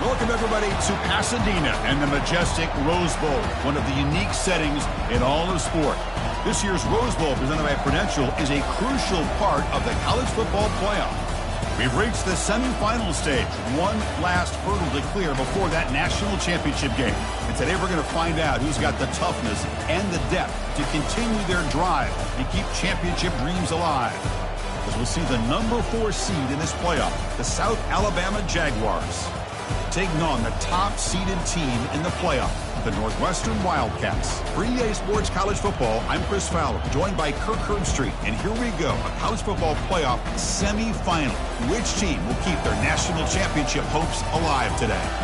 Welcome, everybody, to Pasadena and the majestic Rose Bowl, one of the unique settings in all of sport. This year's Rose Bowl, presented by Prudential, is a crucial part of the college football playoff. We've reached the semifinal stage, one last hurdle to clear before that national championship game. And today we're going to find out who's got the toughness and the depth to continue their drive and keep championship dreams alive. As we'll see the number 4 seed in this playoff, the South Alabama Jaguars, taking on the top-seeded team in the playoff, the Northwestern Wildcats. For EA Sports College Football, I'm Chris Fowler, joined by Kirk Herbstreit. And here we go, a college football playoff semifinal. Which team will keep their national championship hopes alive today?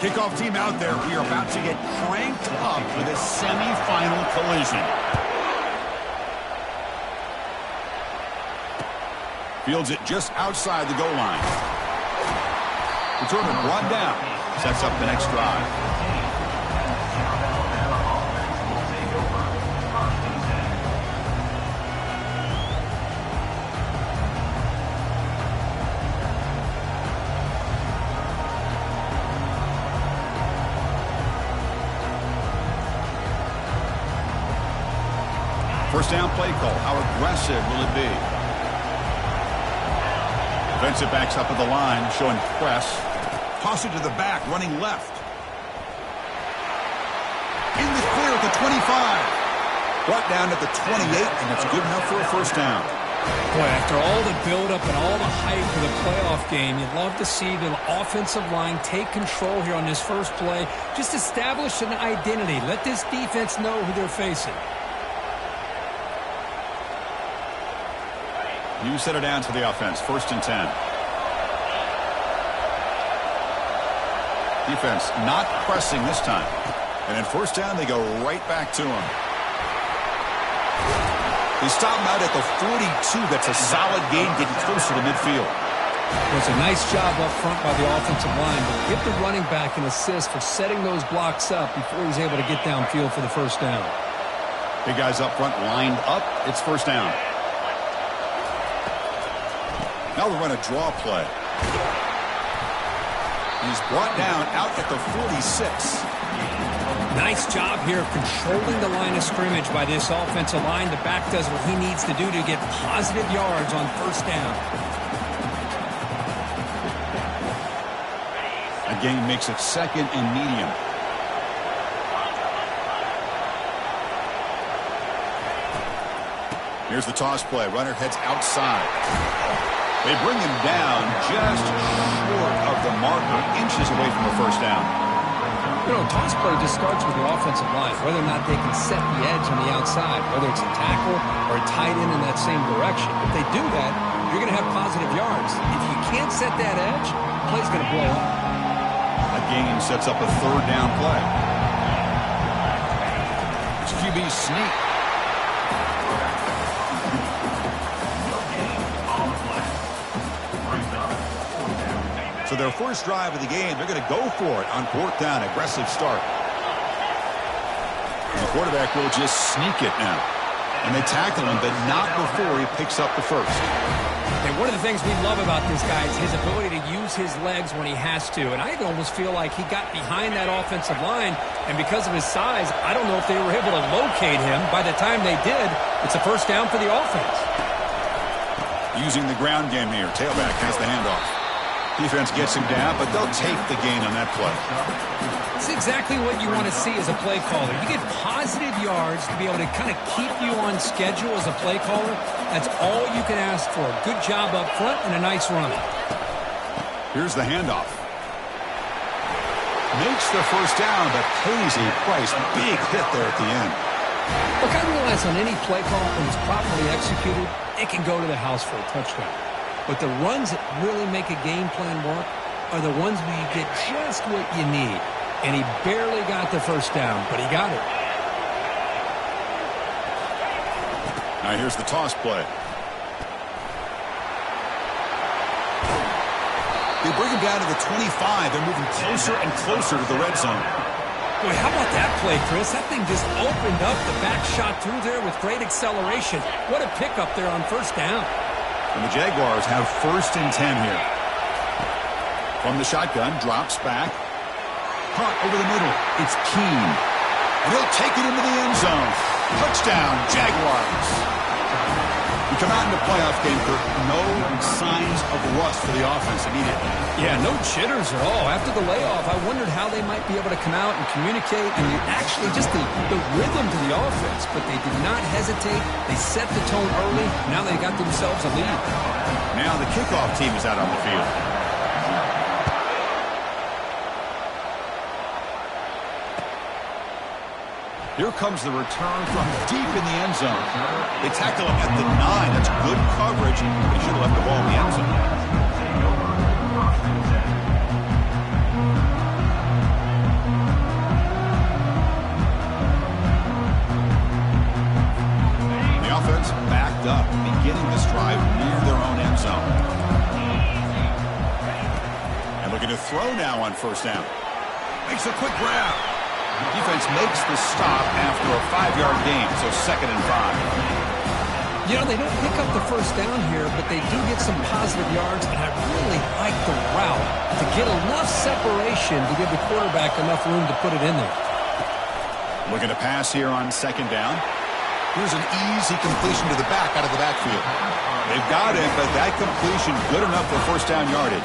Kickoff team out there. We are about to get cranked up with a semifinal collision. Fields it just outside the goal line. Returner brought down. Sets up the next drive. First down play call. How aggressive will it be? Defensive backs up at the line, showing press. Toss it to the back, running left. In the clear at the 25. Brought down at the 28, and that's good enough for a first down. Boy, after all the build-up and all the hype for the playoff game, you'd love to see the offensive line take control here on this first play. Just establish an identity. Let this defense know who they're facing. You set it down to the offense. 1st and 10. Defense not pressing this time. And in 1st down, they go right back to him. They stop him out at the 42. That's a solid gain, getting closer to midfield. It was a nice job up front by the offensive line, but give the running back an assist for setting those blocks up before he's able to get downfield for the first down. Big guys up front lined up. It's 1st down. Now we run a draw play. He's brought down out at the 46. Nice job here of controlling the line of scrimmage by this offensive line. The back does what he needs to do to get positive yards on 1st down. Again, makes it 2nd and medium. Here's the toss play. Runner heads outside. They bring him down just short of the marker, inches away from a first down. You know, toss play just starts with the offensive line, whether or not they can set the edge on the outside, whether it's a tackle or a tight end in that same direction. If they do that, you're going to have positive yards. If you can't set that edge, the play's going to blow up. A gain sets up a 3rd down play. It's QB sneak. So their first drive of the game, they're going to go for it on 4th down. Aggressive start. And the quarterback will just sneak it now. And they tackle him, but not before he picks up the first. And one of the things we love about this guy is his ability to use his legs when he has to. And I almost feel like he got behind that offensive line, and because of his size, I don't know if they were able to locate him. By the time they did, it's a first down for the offense. Using the ground game here. Tailback has the handoff. Defense gets him down, but they'll take the gain on that play. It's exactly what you want to see as a play caller. You get positive yards to be able to kind of keep you on schedule as a play caller. That's all you can ask for. Good job up front and a nice run. Here's the handoff. Makes the first down, but pays a price. Big hit there at the end. Look, I realize on any play call, when it's properly executed, it can go to the house for a touchdown. But the runs that really make a game plan work are the ones where you get just what you need. And he barely got the first down, but he got it. Now here's the toss play. They bring him down to the 25. They're moving closer and closer to the red zone. Boy, how about that play, Chris? That thing just opened up. The back shot through there with great acceleration. What a pickup there on first down. And the Jaguars have 1st and 10 here. From the shotgun, drops back. Caught over the middle. It's Keene. And he'll take it into the end zone. Touchdown, Jaguars. We come out in the playoff game, Kirk. No signs of rust for the offense immediately. Yeah, no jitters at all. After the layoff, I wondered how they might be able to come out and communicate and actually just the rhythm to the offense. But they did not hesitate. They set the tone early. Now they got themselves a lead. Now the kickoff team is out on the field. Here comes the return from deep in the end zone. They tackle him at the 9. That's good coverage. They should have left the ball in the end zone. The offense backed up, beginning this drive near their own end zone. And looking to throw now on first down. Makes a quick grab. Defense makes the stop after a 5-yard gain, so 2nd and 5. You know, they don't pick up the first down here, but they do get some positive yards, and I really like the route to get enough separation to give the quarterback enough room to put it in there. Looking to pass here on 2nd down. Here's an easy completion to the back out of the backfield. They've got it, but that completion good enough for first down yardage.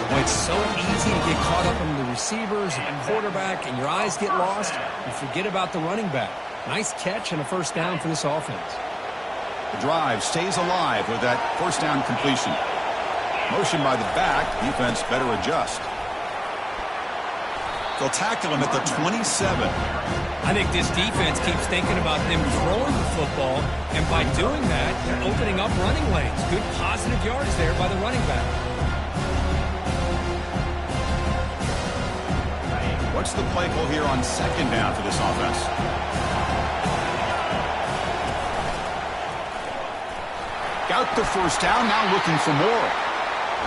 Well, it's so easy to get caught up in the receivers and the quarterback, and your eyes get lost. You forget about the running back. Nice catch and a first down for this offense. The drive stays alive with that first down completion. Motion by the back. Defense better adjust. They'll tackle him at the 27. I think this defense keeps thinking about them throwing the football, and by doing that, they're opening up running lanes. Good positive yards there by the running back. What's the play call here on 2nd down for this offense? Got the first down, now looking for more.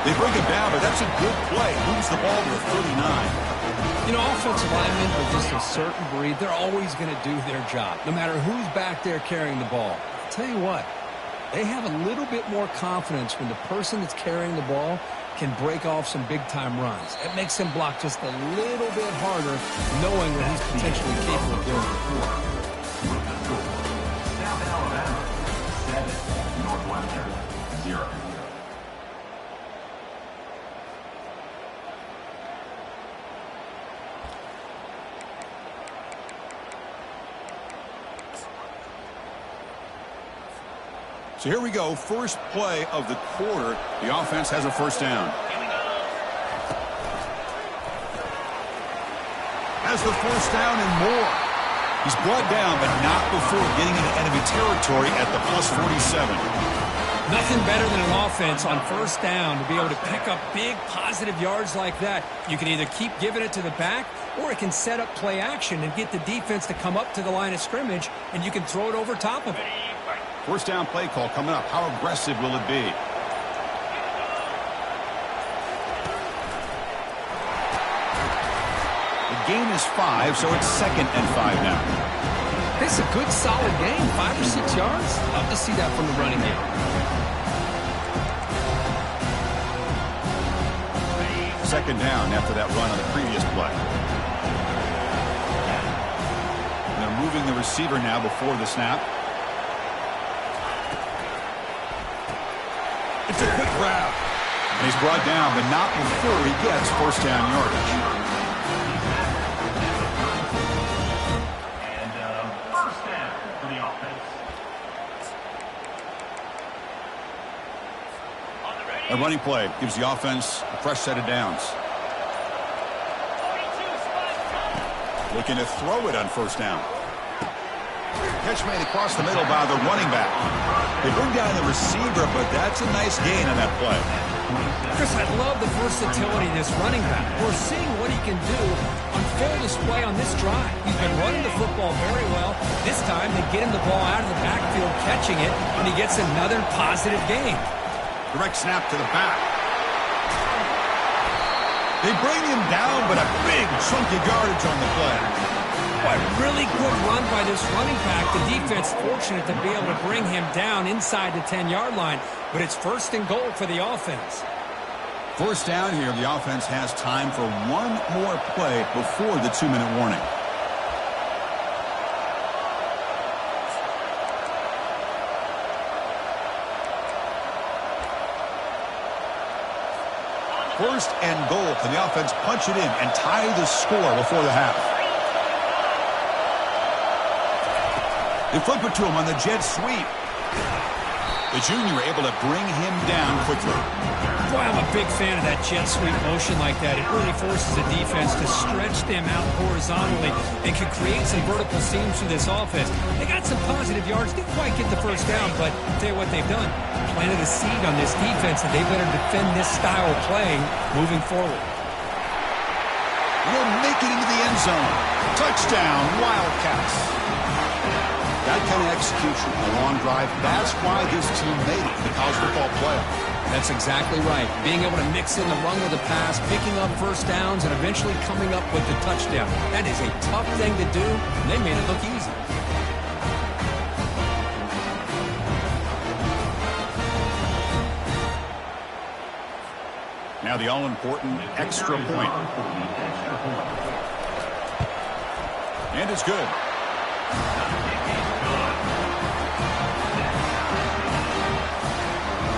They bring it down, but that's a good play. Moves the ball to the 39. You know, offensive linemen are just a certain breed. They're always going to do their job, no matter who's back there carrying the ball. I'll tell you what, they have a little bit more confidence when the person that's carrying the ball can break off some big-time runs. It makes him block just a little bit harder, knowing what he's potentially capable of doing. South Alabama, 7. Northwestern, 0. So here we go. First play of the quarter. The offense has a first down. Has the first down and more. He's brought down, but not before getting into enemy territory at the plus 47. Nothing better than an offense on first down to be able to pick up big positive yards like that. You can either keep giving it to the back, or it can set up play action and get the defense to come up to the line of scrimmage, and you can throw it over top of it. First down play call coming up. How aggressive will it be? The gain is 5, so it's 2nd and 5 now. This is a good, solid game. 5 or 6 yards. Love to see that from the running game. Second down after that run on the previous play. And they're moving the receiver now before the snap. grab. And he's brought down, but not before he gets first down yardage. And first down for the offense. A running play gives the offense a fresh set of downs. Looking to throw it on first down. Catch made across the middle by the running back. They bring down the receiver, but that's a nice gain on that play. Chris, I love the versatility of this running back. We're seeing what he can do on full display on this drive. He's been running the football very well. This time, they get him the ball out of the backfield, catching it, and he gets another positive gain. Direct snap to the back. They bring him down, but a big chunk of yardage on the play. Boy, really good run by this running back. The defense fortunate to be able to bring him down inside the 10-yard line, but it's first and goal for the offense. First down here, the offense has time for one more play before the 2-minute warning. First and goal. Can the offense punch it in and tie the score before the half? They flip it to him on the jet sweep. The junior able to bring him down quickly. Boy, I'm a big fan of that jet sweep motion like that. It really forces the defense to stretch them out horizontally and can create some vertical seams through this offense. They got some positive yards. Didn't quite get the first down, but I'll tell you what they've done. Planted a seed on this defense, and they better defend this style of playing moving forward. Will make it into the end zone. Touchdown, Wildcats. That kind of execution, a long drive, that's why this team made it in the college football playoff. That's exactly right. Being able to mix in the run with the pass, picking up first downs, and eventually coming up with the touchdown. That is a tough thing to do, and they made it look easy. Now the all-important extra point. And it's good.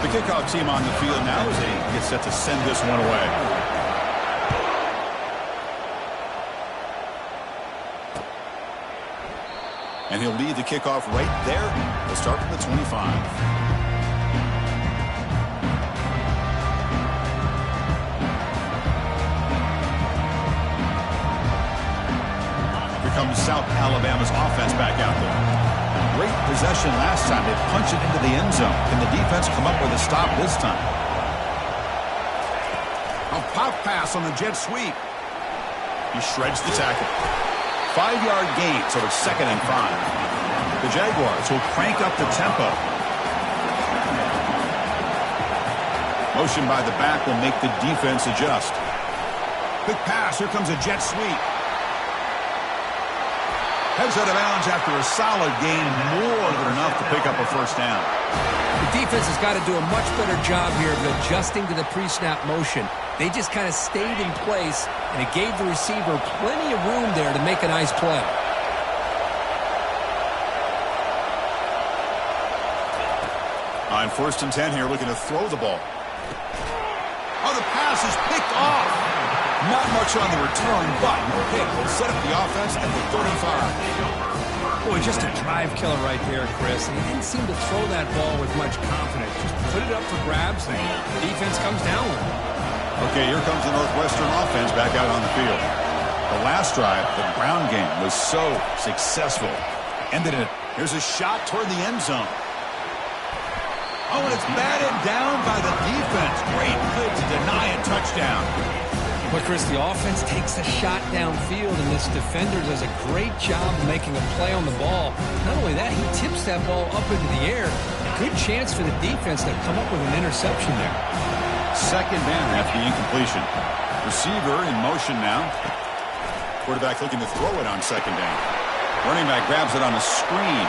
The kickoff team on the field now as they get set to send this one away. And he'll lead the kickoff right there. They'll start from the 25. Comes South Alabama's offense back out there. Great possession last time. They punch it into the end zone. Can the defense come up with a stop this time? A pop pass on the jet sweep. He shreds the tackle. 5-yard gain, so it's 2nd and 5. The Jaguars will crank up the tempo. Motion by the back will make the defense adjust. Quick pass. Here comes a jet sweep. Heads out of bounds after a solid gain, more than enough to pick up a first down. The defense has got to do a much better job here of adjusting to the pre-snap motion. They just kind of stayed in place, and it gave the receiver plenty of room there to make a nice play. On 1st and 10 here, looking to throw the ball. Oh, the pass is picked off. Not much on the return, but pick will set up the offense at the 35. Boy, just a drive killer right there, Chris. And he didn't seem to throw that ball with much confidence. Just put it up for grabs, and the defense comes down with it. Okay, here comes the Northwestern offense back out on the field. The last drive, the ground game was so successful. Ended it. Here's a shot toward the end zone. Oh, and it's batted down by the defense. Great play to deny a touchdown. But, Chris, the offense takes a shot downfield, and this defender does a great job of making a play on the ball. Not only that, he tips that ball up into the air. A good chance for the defense to come up with an interception there. 2nd down after the incompletion. Receiver in motion now. Quarterback looking to throw it on 2nd down. Running back grabs it on a screen.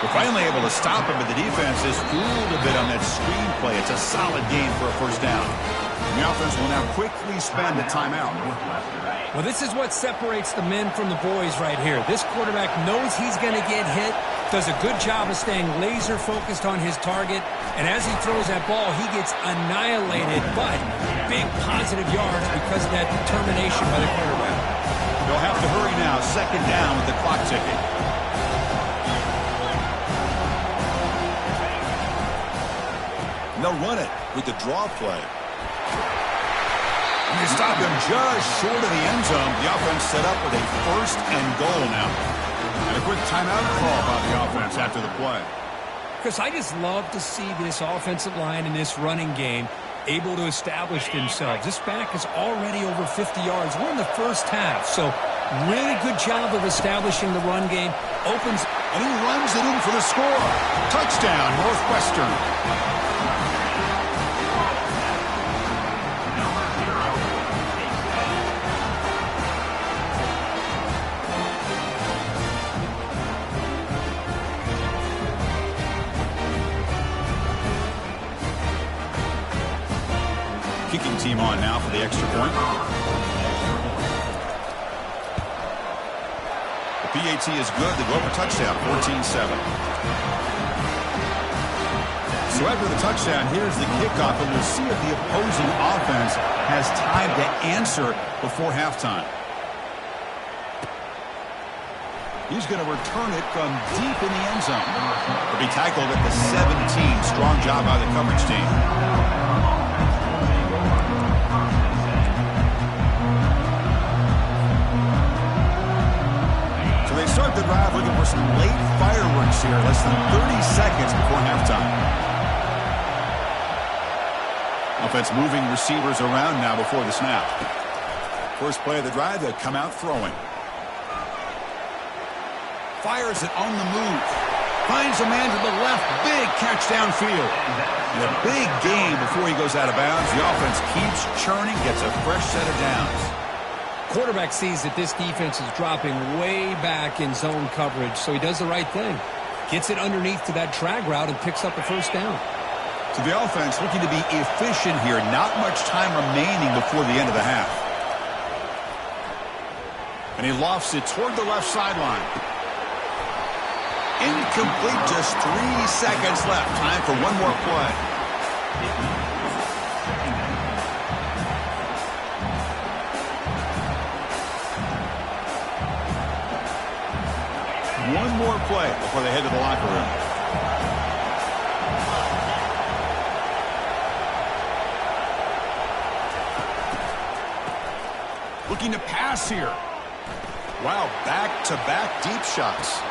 We're finally able to stop him, but the defense is fooled a bit on that screen play. It's a solid gain for a first down. And the offense will now quickly spend a timeout. Well, this is what separates the men from the boys right here. This quarterback knows he's going to get hit. does a good job of staying laser focused on his target, and as he throws that ball, he gets annihilated, but big positive yards because of that determination by the quarterback. They'll have to hurry now. Second down with the clock ticking. And they'll run it with the draw play. And they stop him just short of the end zone. The offense set up with a first and goal now. And a quick timeout call by the offense after the play. Chris, I just love to see this offensive line in this running game able to establish themselves. This back is already over 50 yards. We're in the first half, so really good job of establishing the run game. Opens, and he runs it in for the score. Touchdown, Northwestern. Kicking team on now for the extra point. The PAT is good. They go for touchdown, 14-7. So after the touchdown, here's the kickoff, and we'll see if the opposing offense has time to answer before halftime. He's going to return it from deep in the end zone. He'll be tackled at the 17. Strong job by the coverage team. They start the drive looking for some late fireworks here, less than 30 seconds before halftime. Offense moving receivers around now before the snap. First play of the drive, they'll come out throwing. Fires it on the move. Finds a man to the left. Big catch downfield. And a big gain before he goes out of bounds. The offense keeps churning, gets a fresh set of downs. Quarterback sees that this defense is dropping way back in zone coverage, so he does the right thing. Gets it underneath to that drag route and picks up a first down. So the offense looking to be efficient here. Not much time remaining before the end of the half. And he lofts it toward the left sideline. Incomplete, just 3 seconds left. Time for one more play. One more play before they head to the locker room. Looking to pass here. Wow, back-to-back deep shots.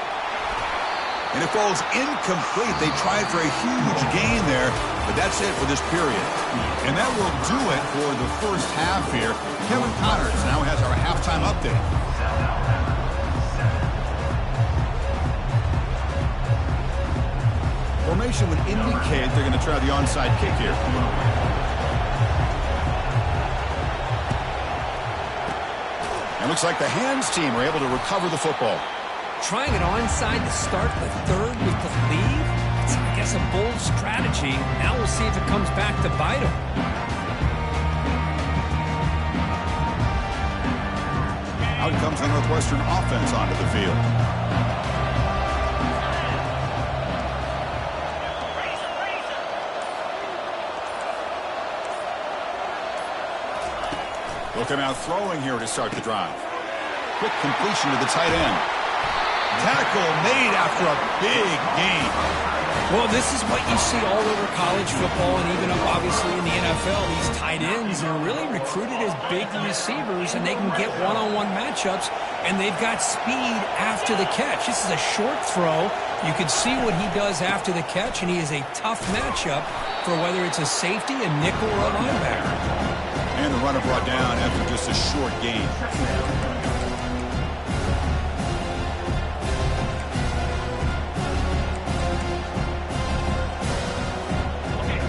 And it falls incomplete. They tried for a huge gain there, but that's it for this period. And that will do it for the first half here. Kevin Connors now has our halftime update. Formation would indicate they're going to try the onside kick here. It looks like the hands team were able to recover the football. Trying it onside to start the third with the lead? It's, I guess, a bold strategy. Now we'll see if it comes back to bite them. Out comes the Northwestern offense onto the field. They'll come out throwing here to start the drive. Quick completion to the tight end. Tackle made after a big gain. Well, this is what you see all over college football and even up, obviously, in the NFL. These tight ends are really recruited as big receivers, and they can get one-on-one matchups, and they've got speed after the catch. This is a short throw. You can see what he does after the catch, and he is a tough matchup for whether it's a safety, a nickel, or a linebacker. And the runner brought down after just a short gain.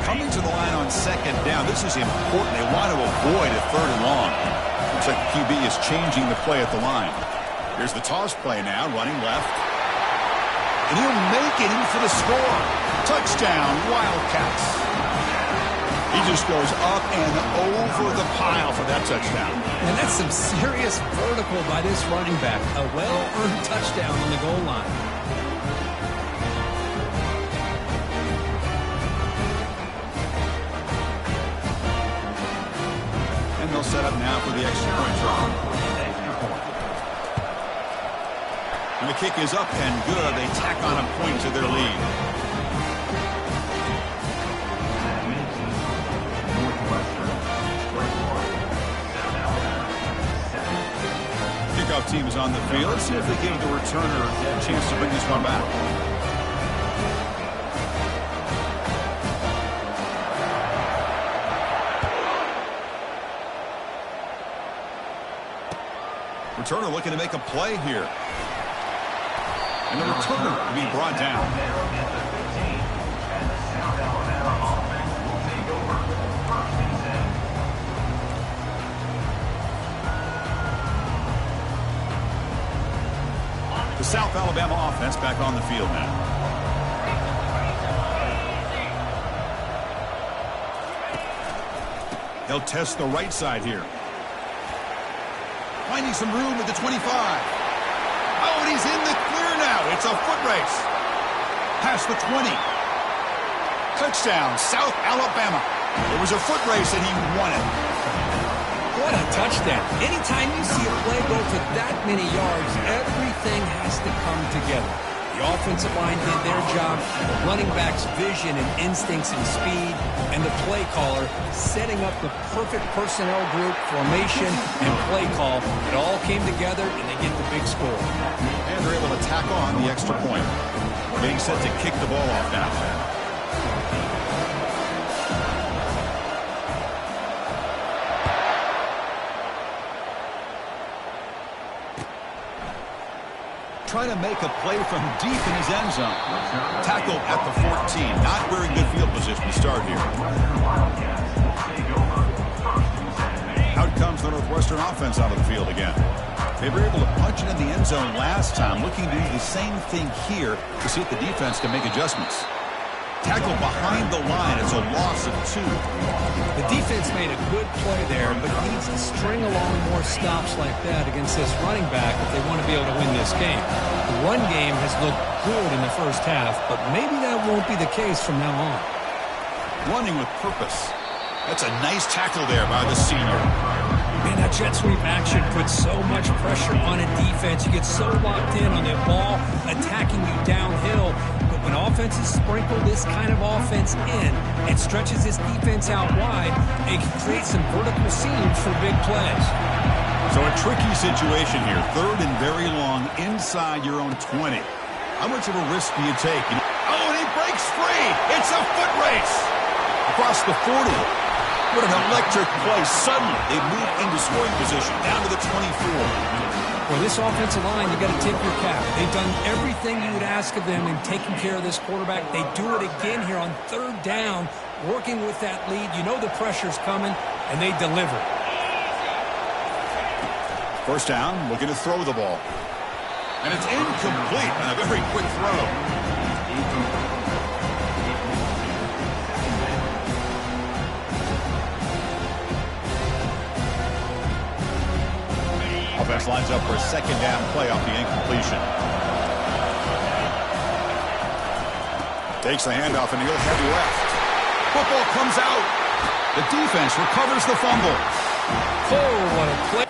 Coming to the line on second down, this is important. They want to avoid a third and long. Looks like the QB is changing the play at the line. Here's the toss play now, running left. And he'll make it in for the score. Touchdown, Wildcats. He just goes up and over the pile for that touchdown. And that's some serious vertical by this running back. A well-earned touchdown on the goal line. all set up now for the extra point try. And the kick is up and good. They tack on a point to their lead. Kickoff team is on the field. Let's see if they give the returner a chance to bring this one back. Returner looking to make a play here. And the returner to be brought down. The South Alabama offense back on the field now. They'll test the right side here. Finding some room at the 25. Oh, and he's in the clear now. It's a foot race. Past the 20. Touchdown, South Alabama. It was a foot race and he won it. What a touchdown. Anytime you see a play go for that many yards, everything has to come together. The offensive line did their job, the running back's vision and instincts and speed, and the play caller setting up the perfect personnel group, formation, and play call. It all came together, and they get the big score. And they're able to tack on the extra point. Getting set to kick the ball off now. Trying to make a play from deep in his end zone. Tackle at the 14. Not very good field position to start here. Out comes the Northwestern offense out of the field again. They were able to punch it in the end zone last time. Looking to do the same thing here to see if the defense can make adjustments. Tackle behind the line. It's a loss of 2. The defense made a good play there, but needs to string along more stops like that against this running back if they want to be able to win this game. The run game has looked good in the first half, but maybe that won't be the case from now on. Running with purpose. That's a nice tackle there by the senior. Man, that jet sweep action puts so much pressure on a defense. You get so locked in on that ball attacking you downhill. When offenses sprinkle this kind of offense in and stretches this defense out wide, it can create some vertical seams for big plays. So a tricky situation here. 3rd and very long inside your own 20. How much of a risk do you take? Oh, and he breaks free. It's a foot race. Across the 40. What an electric play. Suddenly, they move into scoring position down to the 24. For this offensive line, you got to tip your cap. They've done everything you would ask of them in taking care of this quarterback. They do it again here on 3rd down, working with that lead. You know the pressure's coming, and they deliver. First down, looking to throw the ball. And it's incomplete on a very quick throw. Offense lines up for a 2nd down play off the incompletion. Takes the handoff and he'll head left. Football comes out. The defense recovers the fumble. Oh, what a play.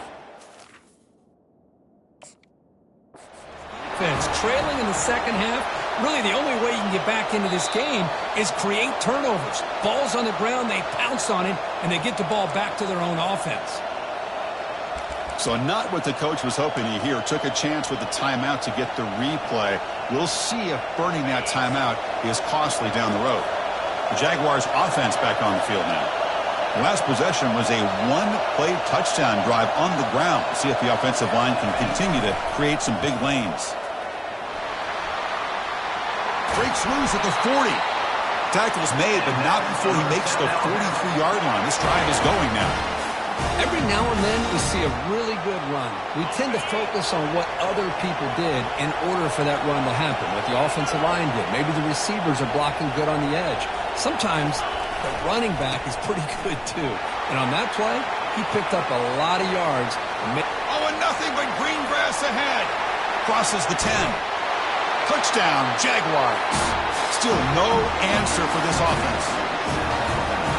Defense trailing in the second half. Really, the only way you can get back into this game is create turnovers. Ball's on the ground, they pounce on it, and they get the ball back to their own offense. So not what the coach was hoping to hear. Took a chance with the timeout to get the replay. We'll see if burning that timeout is costly down the road. The Jaguars offense back on the field now. The last possession was a 1-play touchdown drive on the ground. See if the offensive line can continue to create some big lanes. Breaks loose at the 40. Tackle's made, but not before he makes the 43-yard line. This drive is going now. Every now and then we see a really good run. We tend to focus on what other people did in order for that run to happen, what the offensive line did. Maybe the receivers are blocking good on the edge. Sometimes the running back is pretty good too. And on that play, he picked up a lot of yards. Oh, and nothing but green grass ahead. Crosses the 10. Touchdown, Jaguars. Still no answer for this offense.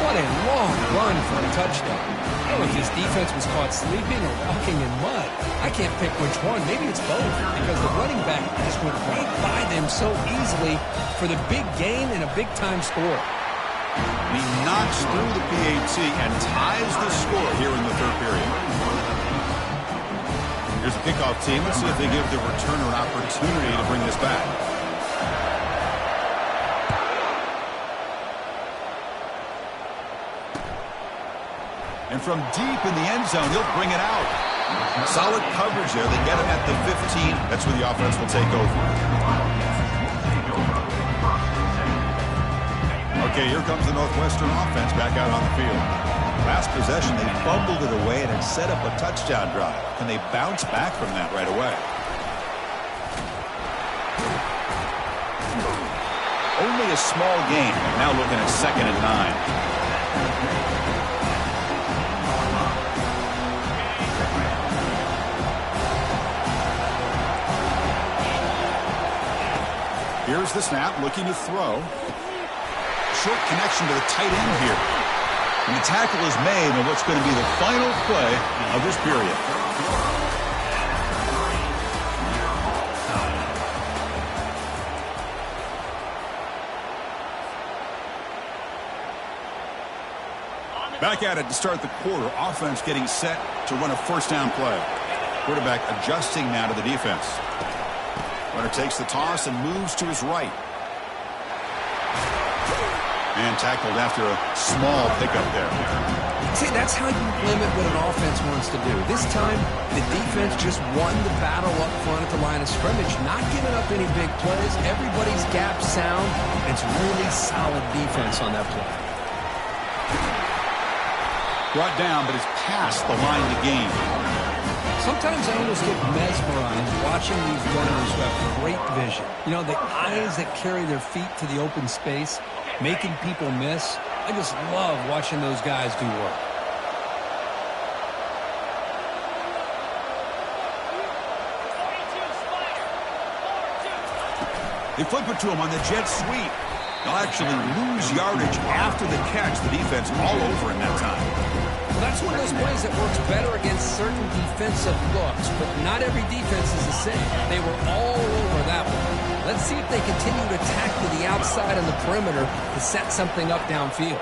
What a long run for a touchdown. I don't know if his defense was caught sleeping or walking in mud. I can't pick which one. Maybe it's both, because the running back just went right by them so easily for the big gain and a big-time score. He knocks through the PAT and ties the score here in the third period. Here's the kickoff team. Let's see if they give the returner an opportunity to bring this back. And from deep in the end zone, he'll bring it out. Solid coverage there. They get him at the 15. That's where the offense will take over. Okay, here comes the Northwestern offense back out on the field. Last possession, they fumbled it away and had set up a touchdown drive. Can they bounce back from that right away? Only a small gain. Now looking at 2nd and 9. Here's the snap, looking to throw. Short connection to the tight end here. And the tackle is made on what's going to be the final play of this period. Back at it to start the quarter. Offense getting set to run a first down play. Quarterback adjusting now to the defense. Runner takes the toss and moves to his right. And tackled after a small pickup there. See, that's how you limit what an offense wants to do. This time, the defense just won the battle up front at the line of scrimmage, not giving up any big plays. Everybody's gap sound. It's really solid defense on that play. Brought down, but it's past the line to gain. Sometimes I almost get mesmerized watching these runners who have great vision. You know, the eyes that carry their feet to the open space, making people miss. I just love watching those guys do work. They flip it to him on the jet sweep. They'll actually lose yardage after the catch. The defense all over in that time. Well, that's one of those plays that works better against certain defensive looks, but not every defense is the same. They were all over that one. Let's see if they continue to attack to the outside on the perimeter to set something up downfield.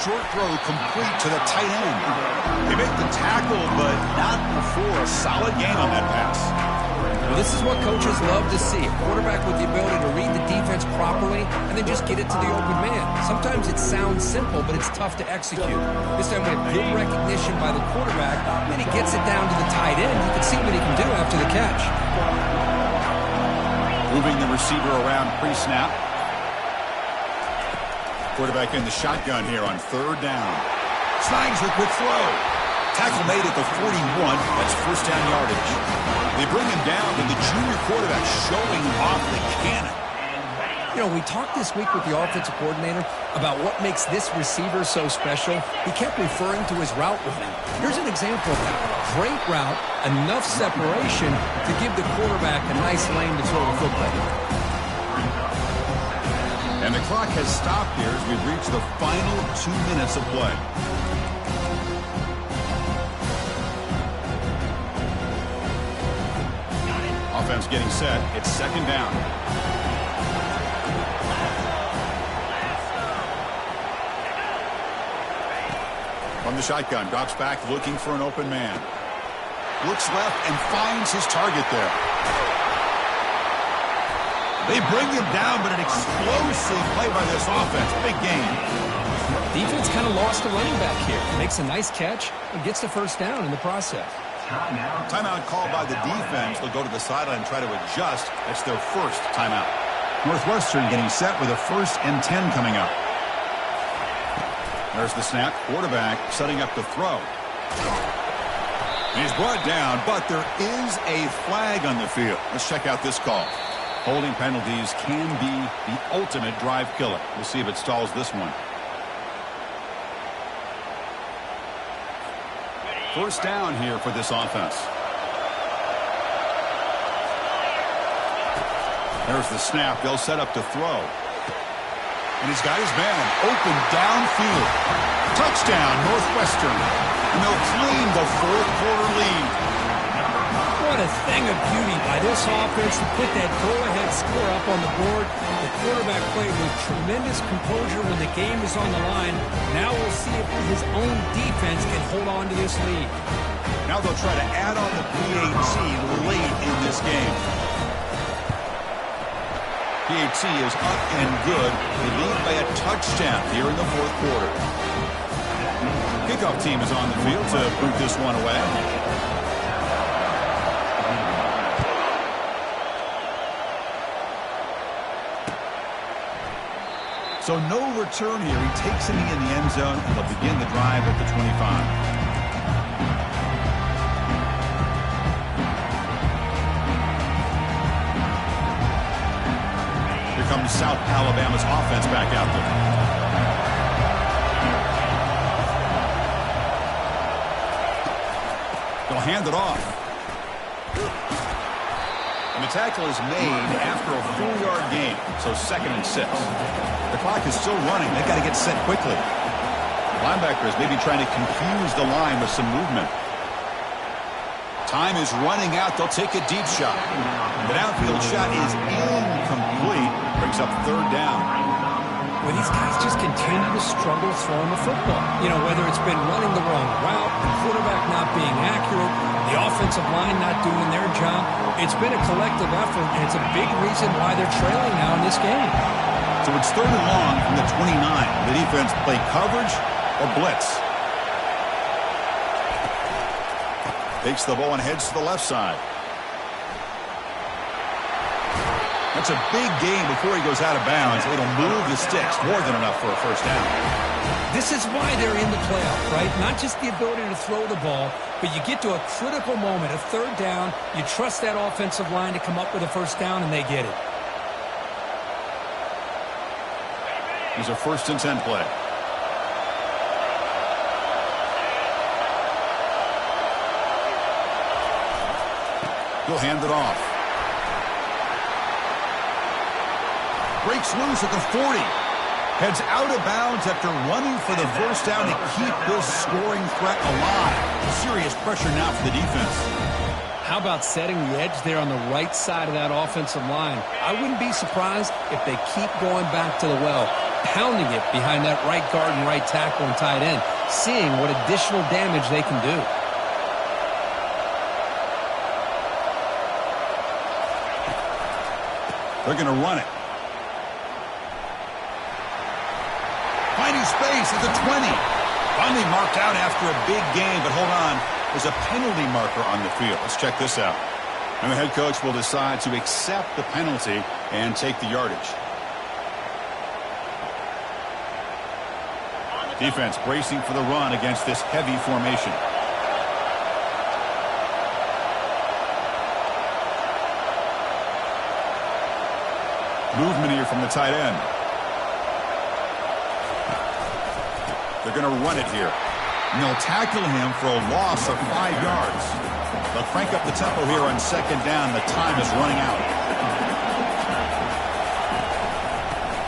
Short throw complete to the tight end. They make the tackle, but not before a solid gain on that pass. Well, this is what coaches love to see. A quarterback with the ability to read the defense properly and then just get it to the open man. Sometimes it sounds simple, but it's tough to execute. This time we have good recognition by the quarterback, and then he gets it down to the tight end. You can see what he can do after the catch. Moving the receiver around pre-snap. Quarterback in the shotgun here on 3rd down. Slides the quick throw. Tackle made at the 41. That's first down yardage. They bring him down, and the junior quarterback showing off the cannon. You know, we talked this week with the offensive coordinator about what makes this receiver so special. He kept referring to his route running. Here's an example of that. Great route, enough separation to give the quarterback a nice lane to throw the football. And the clock has stopped here as we've reached the final 2 minutes of play. Offense getting set. It's 2nd down. From the shotgun, drops back looking for an open man. Looks left and finds his target there. They bring him down, but an explosive play by this offense. Big game. Defense kind of lost the running back here. Makes a nice catch and gets the first down in the process. Timeout called by the defense. They'll go to the sideline and try to adjust. That's their first timeout. Northwestern getting set with a 1st and 10 coming up. There's the snap. Quarterback setting up to throw. He's brought down, but there is a flag on the field. Let's check out this call. Holding penalties can be the ultimate drive killer. We'll see if it stalls this one. First down here for this offense. There's the snap. They'll set up to throw. And he's got his man open downfield. Touchdown, Northwestern. And they'll claim the fourth quarter lead. What a thing of beauty by this offense to put that go-ahead score up on the board. The quarterback played with tremendous composure when the game is on the line. Now we'll see if his own defense can hold on to this lead. Now they'll try to add on the PAT late in this game. PAT is up and good. They lead by a touchdown here in the fourth quarter. Kickoff team is on the field to boot this one away. So no return here. He takes it in the end zone, and they'll begin the drive at the 25. Here comes South Alabama's offense back out there. They'll hand it off. And the tackle is made after a 4-yard gain, so 2nd and 6. The clock is still running. They've got to get set quickly. Linebackers maybe trying to confuse the line with some movement. Time is running out. They'll take a deep shot. The downfield shot is incomplete. Brings up 3rd down. Well, these guys just continue to struggle throwing the football. You know, whether it's been running the wrong route, the quarterback not being accurate, the offensive line not doing their job. It's been a collective effort, and it's a big reason why they're trailing now in this game. So it's 3rd and long from the 29. The defense play coverage or blitz. Takes the ball and heads to the left side. That's a big gain before he goes out of bounds. It'll move the sticks. More than enough for a first down. This is why they're in the playoff, right? Not just the ability to throw the ball, but you get to a critical moment, a 3rd down. You trust that offensive line to come up with a first down, and they get it. Here's a 1st and 10 play. He'll hand it off. Breaks loose at the 40. Heads out of bounds after running for the first down to keep this scoring threat alive. Serious pressure now for the defense. How about setting the edge there on the right side of that offensive line? I wouldn't be surprised if they keep going back to the well, pounding it behind that right guard and right tackle and tight end, seeing what additional damage they can do. They're going to run it. Finding space at the 20. Finally marked out after a big game, but hold on. There's a penalty marker on the field. Let's check this out. And the head coach will decide to accept the penalty and take the yardage. Defense bracing for the run against this heavy formation. Movement here from the tight end. They're going to run it here. And they'll tackle him for a loss of 5 yards. They'll crank up the tempo here on 2nd down. The time is running out.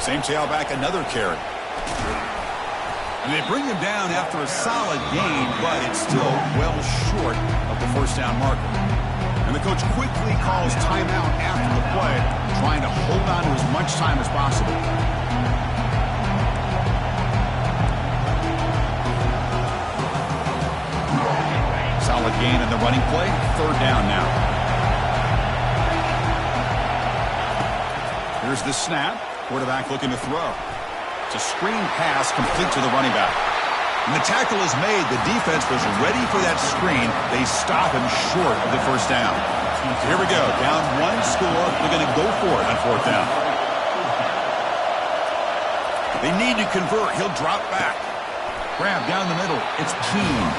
Same tailback, another carry. And they bring him down after a solid gain, but it's still well short of the first down marker. And the coach quickly calls timeout after the play, trying to hold on to as much time as possible. Solid gain in the running play. 3rd down now. Here's the snap. Quarterback looking to throw. It's a screen pass complete to the running back. And the tackle is made. The defense was ready for that screen. They stop him short of the first down. Here we go. Down 1 score. They're going to go for it on 4th down. They need to convert. He'll drop back. Grab down the middle. It's Keene.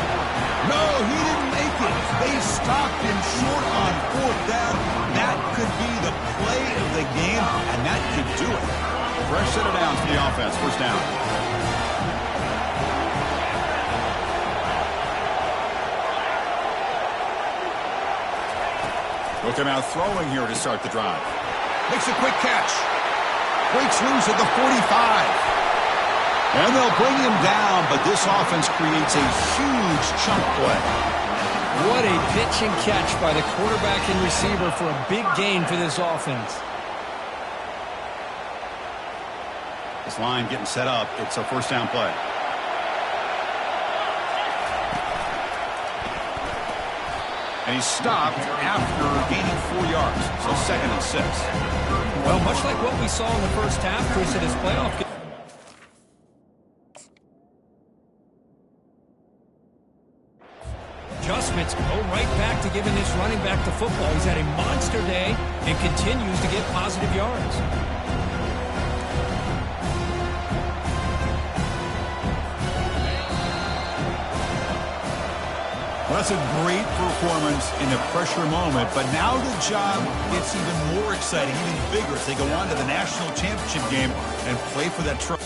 No, he didn't make it. They stopped him short on 4th down. That could be the play of the game, and that could do it. Fresh set of downs for the offense. First down. They'll come out throwing here to start the drive. Makes a quick catch. breaks loose at the 45. And they'll bring him down, but this offense creates a huge chunk play. What a pitch and catch by the quarterback and receiver for a big gain for this offense. This line getting set up. It's a first down play. And he's stopped after gaining 4 yards. So 2nd and 6. Well, much like what we saw in the first half, Chris, in his playoff game. Adjustments go right back to giving this running back the football. He's had a monster day and continues to get positive yards. Well, that's a great performance in a pressure moment, but now the job gets even more exciting, even bigger as they go on to the national championship game and play for that trophy.